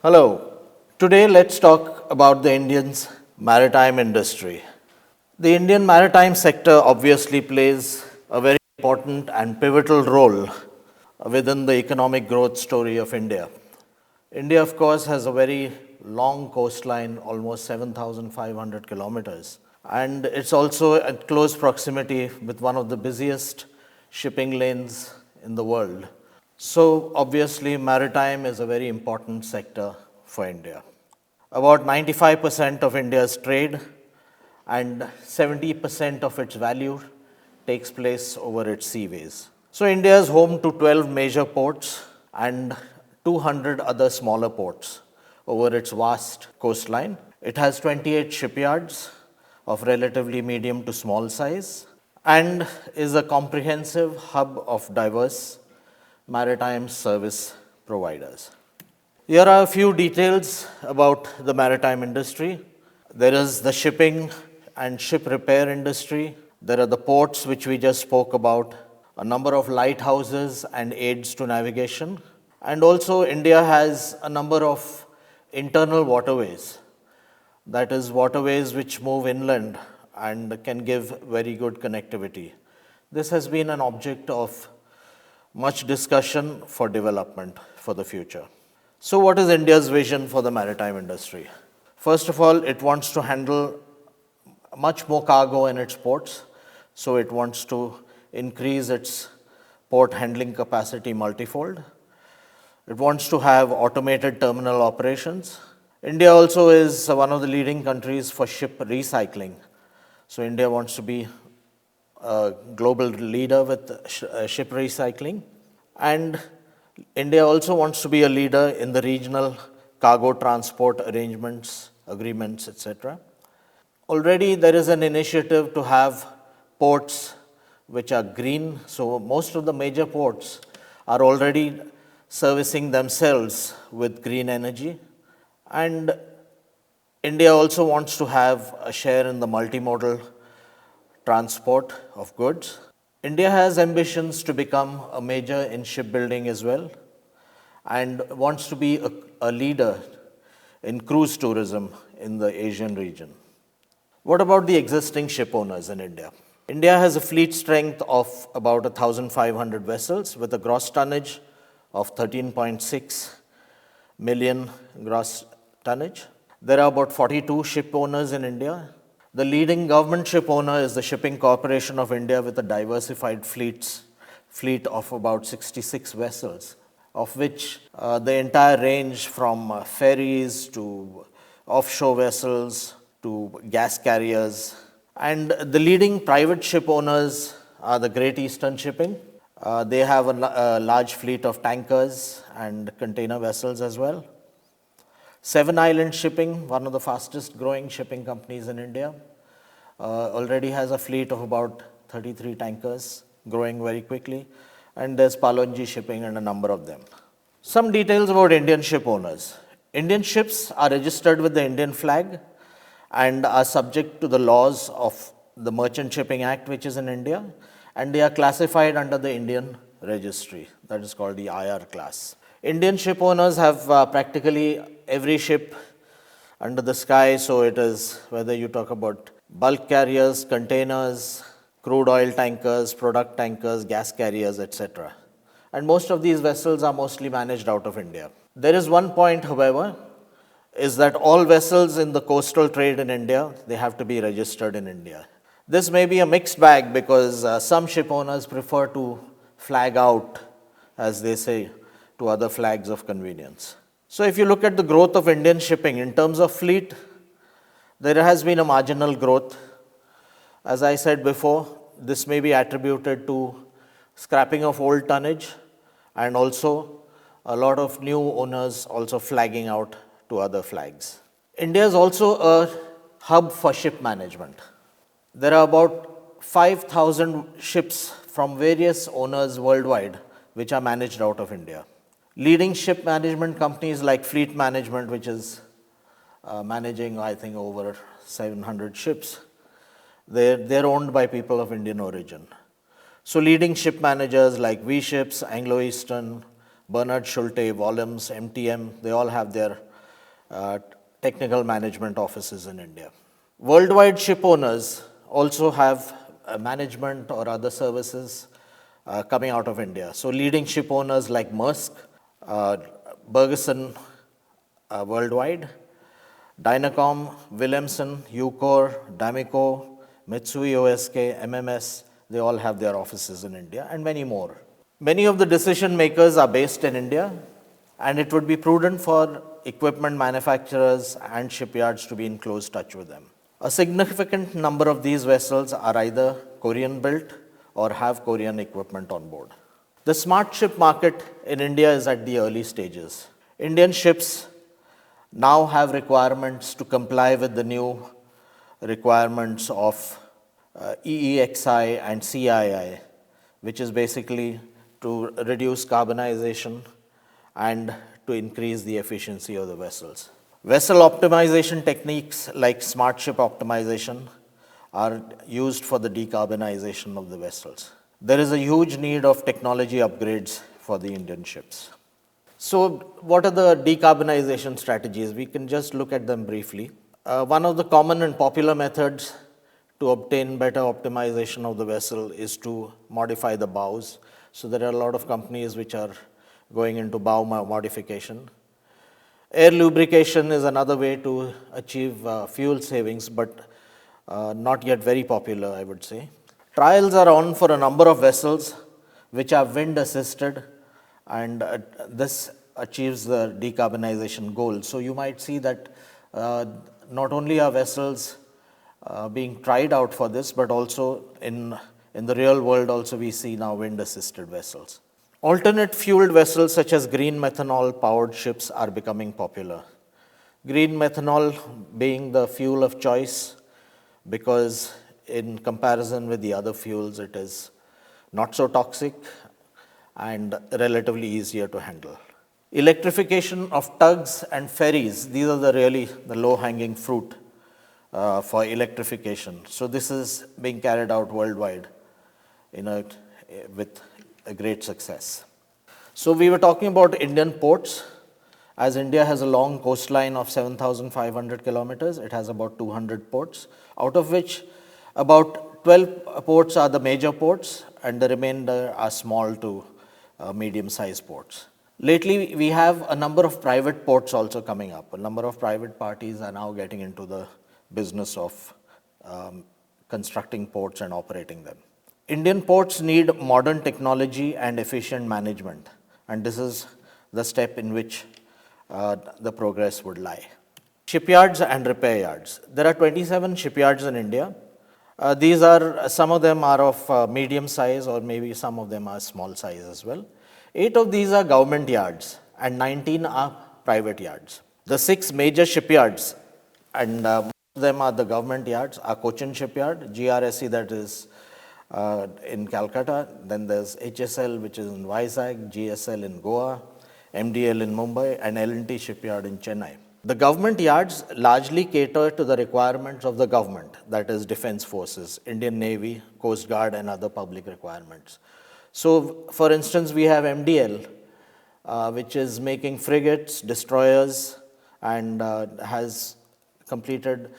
Hello. Today let's talk about the Indian's maritime industry. The Indian maritime sector obviously plays a very important and pivotal role within the economic growth story of India. India, of course, has a very long coastline, almost 7,500 kilometers, and it's also at close proximity with one of the busiest shipping lanes in the world. So, obviously, maritime is a very important sector for India. About 95% of India's trade and 70% of its value takes place over its seaways. So, India is home to 12 major ports and 200 other smaller ports over its vast coastline. It has 28 shipyards of relatively medium to small size and is a comprehensive hub of diverse maritime service providers. Here are a few details about the maritime industry. There is the shipping and ship repair industry. There are the ports which we just spoke about, a number of lighthouses and aids to navigation. And also India has a number of internal waterways, that is waterways which move inland and can give very good connectivity. This has been an object of much discussion for development for the future. So what is India's vision for the maritime industry? First of all, it wants to handle much more cargo in its ports, so it wants to increase its port handling capacity multifold. It wants to have automated terminal operations. India also is one of the leading countries for ship recycling. So India wants to be a global leader with ship recycling. And India also wants to be a leader in the regional cargo transport arrangements, agreements, etc. Already there is an initiative to have ports which are green. So most of the major ports are already servicing themselves with green energy. And India also wants to have a share in the multimodal transport of goods. India has ambitions to become a major in shipbuilding as well and wants to be a leader in cruise tourism in the Asian region. What about the existing ship owners in India? India has a fleet strength of about 1,500 vessels with a gross tonnage of 13.6 million gross tonnage. There are about 42 ship owners in India. The leading government ship owner is the Shipping Corporation of India with a diversified fleet of about 66 vessels, of which the entire range from ferries to offshore vessels to gas carriers. And the leading private ship owners are the Great Eastern Shipping. They have a large fleet of tankers and container vessels as well. Seven Island Shipping, one of the fastest growing shipping companies in India, already has a fleet of about 33 tankers, growing very quickly. And there's Palonji Shipping and a number of them. Some details about Indian ship owners. Indian ships are registered with the Indian flag and are subject to the laws of the Merchant Shipping Act, which is in India, and they are classified under the Indian registry, that is called the IR class. Indian ship owners have practically every ship under the sky, so it is whether you talk about bulk carriers, containers, crude oil tankers, product tankers, gas carriers, etc. And most of these vessels are mostly managed out of India. There is one point, however, is that all vessels in the coastal trade in India, they have to be registered in India. This may be a mixed bag because some ship owners prefer to flag out, as they say, to other flags of convenience. So if you look at the growth of Indian shipping in terms of fleet, there has been a marginal growth. As I said before, this may be attributed to scrapping of old tonnage and also a lot of new owners also flagging out to other flags. India is also a hub for ship management. There are about 5,000 ships from various owners worldwide which are managed out of India. Leading ship management companies like Fleet Management, which is managing, I think, over 700 ships, they're owned by people of Indian origin. So leading ship managers like V-Ships, Anglo-Eastern, Bernard Schulte, Volumes, MTM, they all have their technical management offices in India. Worldwide ship owners also have management or other services coming out of India. So leading ship owners like Maersk, Bergeson worldwide, Dynacom, Wilhelmsen, Ucor, D'Amico, Mitsui OSK, MMS, they all have their offices in India and many more. Many of the decision makers are based in India, and it would be prudent for equipment manufacturers and shipyards to be in close touch with them. A significant number of these vessels are either Korean built or have Korean equipment on board. The smart ship market in India is at the early stages. Indian ships now have requirements to comply with the new requirements of EEXI and CII, which is basically to reduce carbonization and to increase the efficiency of the vessels. Vessel optimization techniques like smart ship optimization are used for the decarbonization of the vessels. There is a huge need of technology upgrades for the Indian ships. So, what are the decarbonization strategies? We can just look at them briefly. One of the common and popular methods to obtain better optimization of the vessel is to modify the bows. So, there are a lot of companies which are going into bow modification. Air lubrication is another way to achieve fuel savings, but not yet very popular, I would say. Trials are on for a number of vessels which are wind assisted, and this achieves the decarbonization goal. So you might see that not only are vessels being tried out for this, but also in the real world also we see now wind assisted vessels. Alternate fueled vessels such as green methanol powered ships are becoming popular. Green methanol being the fuel of choice because in comparison with the other fuels it is not so toxic and relatively easier to handle. Electrification of tugs and ferries, these are the low-hanging fruit for electrification. So this is being carried out worldwide with a great success. So we were talking about Indian ports. As India has a long coastline of 7,500 kilometers, it has about 200 ports, out of which about 12 ports are the major ports and the remainder are small to medium-sized ports. Lately, we have a number of private ports also coming up. A number of private parties are now getting into the business of constructing ports and operating them. Indian ports need modern technology and efficient management, and this is the step in which the progress would lie. Shipyards and repair yards. There are 27 shipyards in India. Some of them are of medium size, or maybe some of them are small size as well. 8 of these are government yards and 19 are private yards. The 6 major shipyards, and most of them are the government yards, are Cochin Shipyard, GRSE that is in Calcutta, then there's HSL which is in Vizag, GSL in Goa, MDL in Mumbai, and L&T Shipyard in Chennai. The government yards largely cater to the requirements of the government, that is defense forces, Indian Navy, Coast Guard and other public requirements. So, for instance, we have MDL, which is making frigates, destroyers, and has completed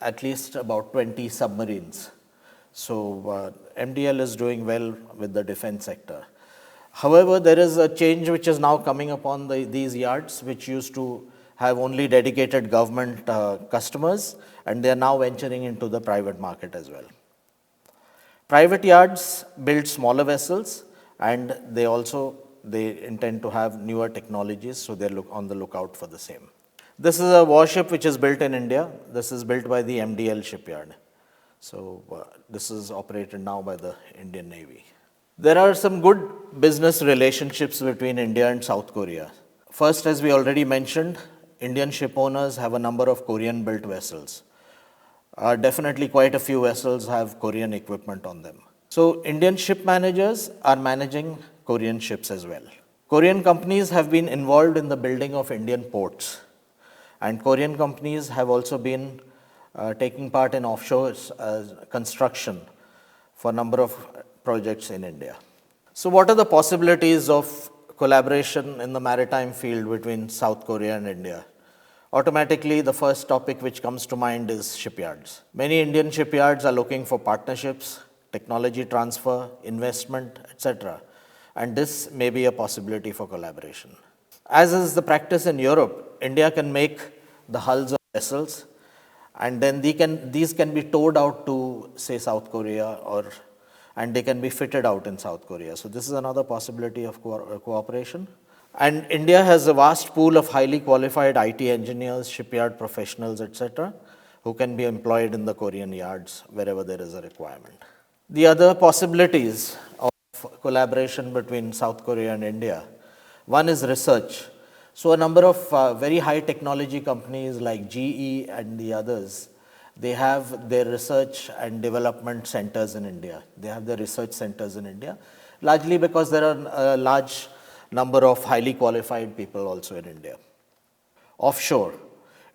at least about 20 submarines. So, MDL is doing well with the defense sector. However, there is a change which is now coming upon these yards, which used to have only dedicated government customers, and they are now venturing into the private market as well. Private yards build smaller vessels, and they intend to have newer technologies, so they're on the lookout for the same. This is a warship which is built in India. This is built by the MDL shipyard. So this is operated now by the Indian Navy. There are some good business relationships between India and South Korea. First, as we already mentioned, Indian ship owners have a number of Korean-built vessels. Definitely quite a few vessels have Korean equipment on them. So Indian ship managers are managing Korean ships as well. Korean companies have been involved in the building of Indian ports, and Korean companies have also been taking part in offshore construction for a number of projects in India. So what are the possibilities of collaboration in the maritime field between South Korea and India? automatically the first topic which comes to mind is shipyards. Many Indian shipyards are looking for partnerships, technology transfer, investment, etc. And this may be a possibility for collaboration. As is the practice in Europe, India can make the hulls of vessels, and then these can be towed out to, say, South Korea, and they can be fitted out in South Korea. So this is another possibility of cooperation. And India has a vast pool of highly qualified IT engineers, shipyard professionals, etc., who can be employed in the Korean yards wherever there is a requirement. The other possibilities of collaboration between South Korea and India, one is research. So a number of very high technology companies like GE and the others, they have their research and development centers in India. They have their research centers in India, largely because there are a large number of highly qualified people also in India. Offshore.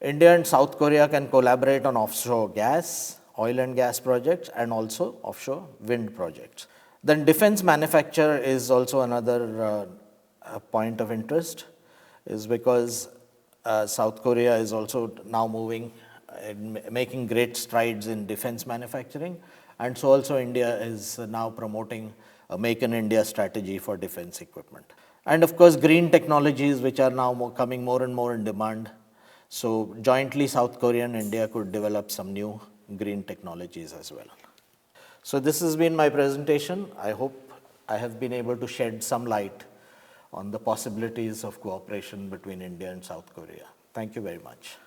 India and South Korea can collaborate on offshore gas, oil and gas projects, and also offshore wind projects. Then defense manufacture is also another point of interest, is because South Korea is also now moving and making great strides in defense manufacturing, and so also India is now promoting a Make in India strategy for defense equipment. And of course, green technologies, which are now coming more and more in demand. So jointly, South Korea and India could develop some new green technologies as well. So this has been my presentation. I hope I have been able to shed some light on the possibilities of cooperation between India and South Korea. Thank you very much.